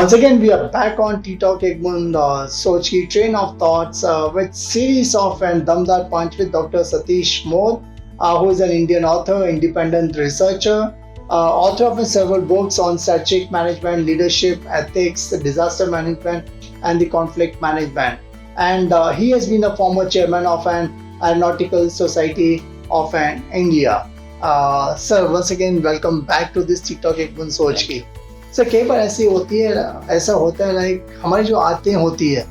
Once again, we are back on Tea Talk Egmont, Sochi train of thoughts with series of and Damdar Punch with Dr. Satish Mode, who is an Indian author, independent researcher, author of several books on strategic management, leadership, ethics, disaster management, and the conflict management. And he has been a former chairman of an Aeronautical Society of India. Sir, once again, welcome back to this Tea Talk Egmont Sochi. Sir कई बार ऐसी होती है, ऐसा होता है like हमारी जो आदतें होती है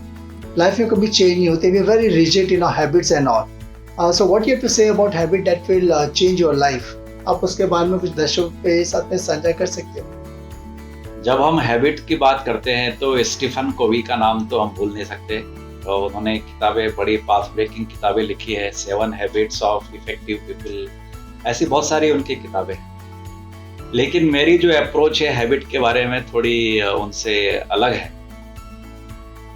लाइफ में कभी चेंज नहीं होती, we are very rigid in our habits and all. So what you have to say about habit that will change your life. आप उसके बारे में कुछ दर्शकों के साथ में साझा कर सकते हो. जब हम हैबिट की बात करते हैं तो स्टीफन कोवी का नाम तो हम भूल नहीं सकते. तो उन्होंने किताबें, बड़ी पाथ ब्रेकिंग किताबें लिखी है, 7 हैबिट्स ऑफ इफेक्टिव पीपल, ऐसी बहुत सारी उनकी किताबें. लेकिन मेरी जो अप्रोच है हैबिट के बारे में थोड़ी उनसे अलग है.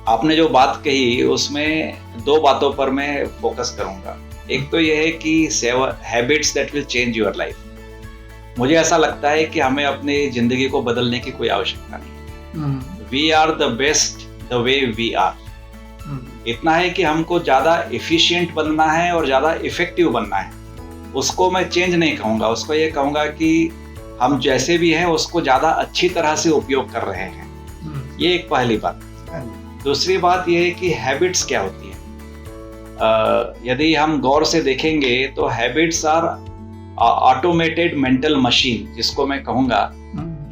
आपने जो बात कही उसमें 2 बातों पर मैं फोकस करूंगा. एक तो यह है कि 7 habits that will change your life. मुझे ऐसा लगता है कि हमें अपनी जिंदगी को बदलने की कोई आवश्यकता नहीं. We are the best the way we are. इतना है कि हमको ज़्यादा एफिशिएंट बनना है और ज़्यादा इफेक्टिव बनना है. उसको मैं चेंज नहीं कहूँगा, उसको ये कहूँगा कि हम जैसे भी हैं उसको ज़्यादा अच्छी तरह से उपयोग कर रहे हैं. ये एक पहली बात. दूसरी बात ये है कि हैबिट्स क्या होती है. यदि हम गौर से देखेंगे तो habits are automated mental machine, जिसको मैं कहूँगा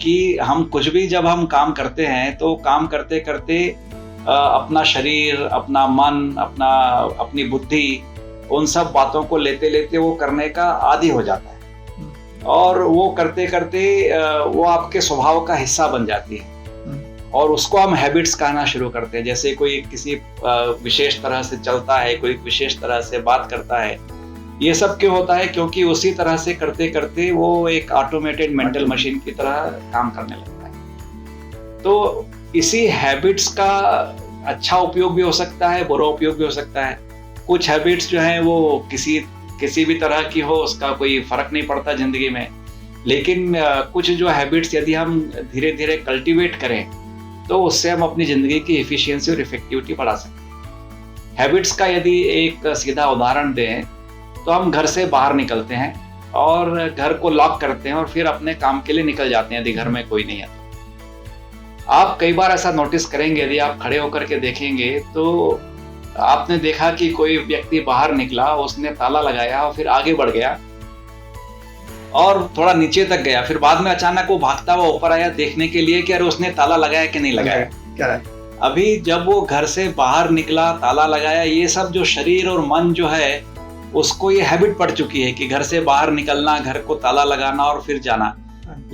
कि हम कुछ भी जब हम काम करते हैं तो काम करते करते अपना शरीर, अपना मन, अपनी बुद्धि, उन सब बातों को लेते लेते वो करने का आदी हो जाता है. और वो करते करते वो आपके स्वभाव का हिस्सा बन जाती है और उसको हम हैबिट्स कहना शुरू करते हैं. जैसे कोई किसी विशेष तरह से चलता है, कोई विशेष तरह से बात करता है. ये सब क्यों होता है? क्योंकि उसी तरह से करते करते वो एक ऑटोमेटेड मेंटल मशीन की तरह काम करने लगता है. तो इसी हैबिट्स का अच्छा उपयोग भी हो सकता है, बुरा उपयोग भी हो सकता है. कुछ हैबिट्स जो हैं वो किसी भी तरह की हो, उसका कोई फर्क नहीं पड़ता जिंदगी में. लेकिन कुछ जो हैबिट्स यदि हम धीरे धीरे कल्टीवेट करें तो उससे हम अपनी जिंदगी की एफिशिएंसी और इफेक्टिविटी बढ़ा सकते हैं. हैबिट्स का यदि एक सीधा उदाहरण दें तो हम घर से बाहर निकलते हैं और घर को लॉक करते हैं और फिर अपने काम के लिए निकल जाते हैं यदि घर में कोई नहीं है. आप कई बार ऐसा नोटिस करेंगे, यदि आप खड़े होकर के देखेंगे तो आपने देखा कि कोई व्यक्ति बाहर निकला, उसने ताला लगाया और फिर आगे बढ़ गया और थोड़ा नीचे तक गया. फिर बाद में अचानक वो भागता हुआ ऊपर आया देखने के लिए कि अरे उसने ताला लगाया कि नहीं लगाया. अभी जब वो घर से बाहर निकला, ताला लगाया, ये सब जो शरीर और मन जो है उसको ये हैबिट पड़ चुकी है कि घर से बाहर निकलना, घर को ताला लगाना और फिर जाना.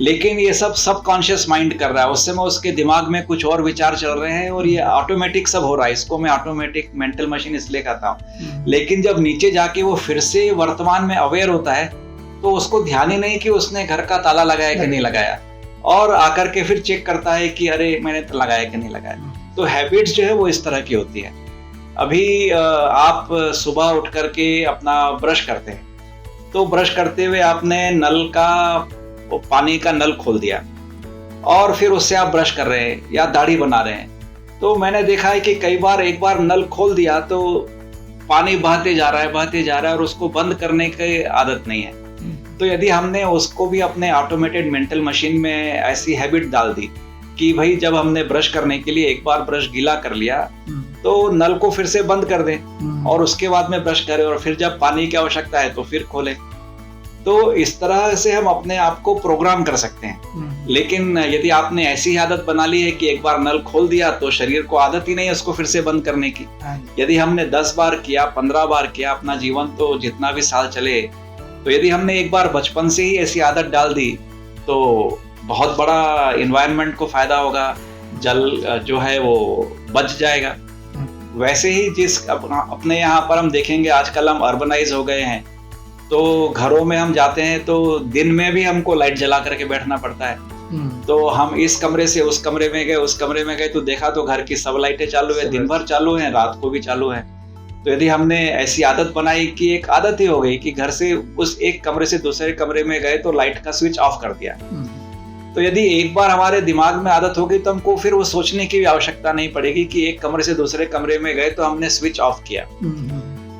लेकिन ये सब सबकॉन्शियस माइंड कर रहा है. उस समय उसके दिमाग में कुछ और विचार चल रहे हैं और ये ऑटोमेटिक सब हो रहा है. इसको मैं ऑटोमेटिक मेंटल मशीन इसलिए कहता हूँ. लेकिन जब नीचे जाके वो फिर से वर्तमान में अवेयर होता है तो उसको ध्यान ही नहीं कि उसने घर का ताला लगाया कि नहीं लगाया, और आकर के फिर चेक करता है कि अरे मैंने तो लगाया कि नहीं लगाया. तो हैबिट्स जो है वो इस तरह की होती है. अभी आप सुबह उठ करके अपना ब्रश करते हैं तो ब्रश करते हुए आपने नल का, पानी का नल खोल दिया और फिर उससे आप ब्रश कर रहे हैं या दाढ़ी बना रहे हैं. तो मैंने देखा है कि कई बार एक बार नल खोल दिया तो पानी बहते जा रहा है और उसको बंद करने की आदत नहीं है. तो यदि हमने उसको भी अपने ऑटोमेटेड मेंटल मशीन में ऐसी हैबिट डाल दी कि भाई जब हमने ब्रश करने के लिए एक बार ब्रश गीला कर लिया तो नल को फिर से बंद कर दें और उसके बाद में ब्रश करें और फिर जब पानी की आवश्यकता है तो फिर खोलें. तो इस तरह से हम अपने आप को प्रोग्राम कर सकते हैं. लेकिन यदि आपने ऐसी आदत बना ली है कि एक बार नल खोल दिया तो शरीर को आदत ही नहीं है उसको फिर से बंद करने की. यदि हमने 10 बार किया, 15 बार किया, अपना जीवन तो जितना भी साल चले, तो यदि हमने एक बार बचपन से ही ऐसी आदत डाल दी तो बहुत बड़ा एनवायरनमेंट को फायदा होगा. जल जो है वो बच जाएगा. वैसे ही जिस अपने यहाँ पर हम देखेंगे आजकल हम अर्बनाइज हो गए हैं तो घरों में हम जाते हैं तो दिन में भी हमको लाइट जला करके बैठना पड़ता है. तो हम इस कमरे से उस कमरे में गए, उस कमरे में गए तो देखा तो घर की सब लाइटें चालू है, दिन भर चालू है, रात को भी चालू है. तो यदि हमने ऐसी आदत बनाई कि एक आदत ही हो गई कि घर से उस एक कमरे से दूसरे कमरे में गए तो लाइट का स्विच ऑफ कर दिया, तो यदि एक बार हमारे दिमाग में आदत हो गई तो हमको फिर वो सोचने की भी आवश्यकता नहीं पड़ेगी कि एक कमरे से दूसरे कमरे में गए तो हमने स्विच ऑफ किया।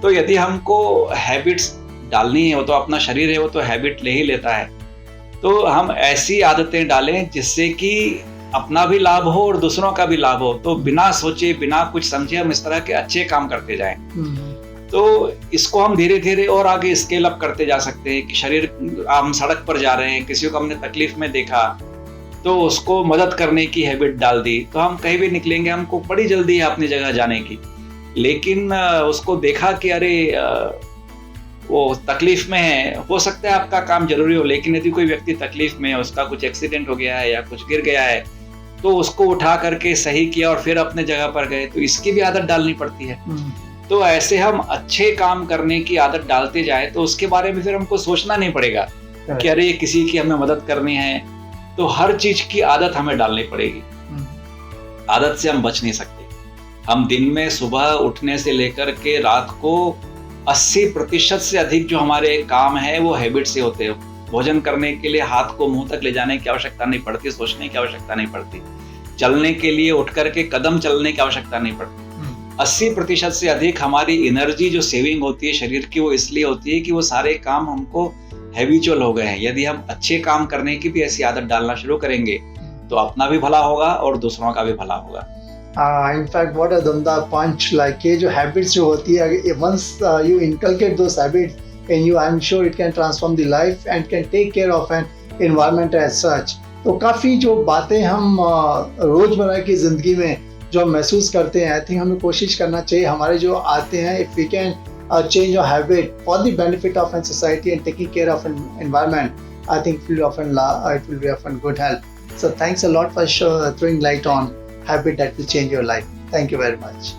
तो यदि हमको हैबिट्स डालनी है, वो तो अपना शरीर है, वो तो हैबिट ले ही लेता है, तो हम ऐसी आदतें डालें जिससे कि अपना भी लाभ हो और दूसरों का भी लाभ हो। तो बिना सोचे बिना कुछ समझे हम इस तरह के अच्छे काम करते जाएं। तो इसको हम धीरे धीरे और आगे स्केल अप करते जा सकते हैं कि शरीर, हम सड़क पर जा रहे हैं, किसी को हमने तकलीफ में देखा तो उसको मदद करने की हैबिट डाल दी, तो हम कहीं भी निकलेंगे, हमको बड़ी जल्दी है अपनी जगह जाने की। लेकिन उसको देखा कि अरे वो तकलीफ में है, हो सकता है आपका काम जरूरी हो, लेकिन यदि कोई व्यक्ति तकलीफ में है, उसका कुछ एक्सीडेंट हो गया है या कुछ गिर गया है, तो उसको उठा करके सही किया और फिर अपने जगह पर गए, तो इसकी भी आदत डालनी पड़ती है। तो ऐसे हम अच्छे काम करने की आदत डालते जाए तो उसके बारे में फिर हमको सोचना नहीं पड़ेगा कि अरे किसी की हमें मदद करनी है। तो हर चीज की आदत हमें डालनी पड़ेगी। आदत से हम बच नहीं सकते। हम दिन में सुबह उठने से लेकर के रात को 80% से अधिक जो हमारे काम है वो हैबिट से होते हैं। भोजन करने के लिए हाथ को मुंह तक ले जाने की आवश्यकता नहीं पड़ती, सोचने की आवश्यकता नहीं पड़ती, चलने के लिए उठ करके कदम चलने की आवश्यकता नहीं पड़ती। 80% से अधिक हमारी एनर्जी जो सेविंग होती है शरीर की, वो इसलिए होती है कि वो सारे काम हमको हैबिचुअल हो गए हैं। यदि हम अच्छे काम करने की भी ऐसी आदत डालना शुरू करेंगे तो अपना भी भला होगा और दूसरों का भी भला होगा। इनफैक्ट व्हाट अ दमदार पंच, लाइक ये जो हैबिट्स जो होती है, once you inculcate those habits in you, I am sure it can transform the life and can take care of an environment as such. तो काफ़ी जो बातें हम रोज़मर्रा की ज़िंदगी में जो हम महसूस करते हैं, आई थिंक हमें कोशिश करना चाहिए हमारे जो आते हैं, if we can change your habit for the benefit of an society and taking care of an environment, I think it will be often good help. So thanks a lot for throwing light on habit that will change your life. Thank you very much.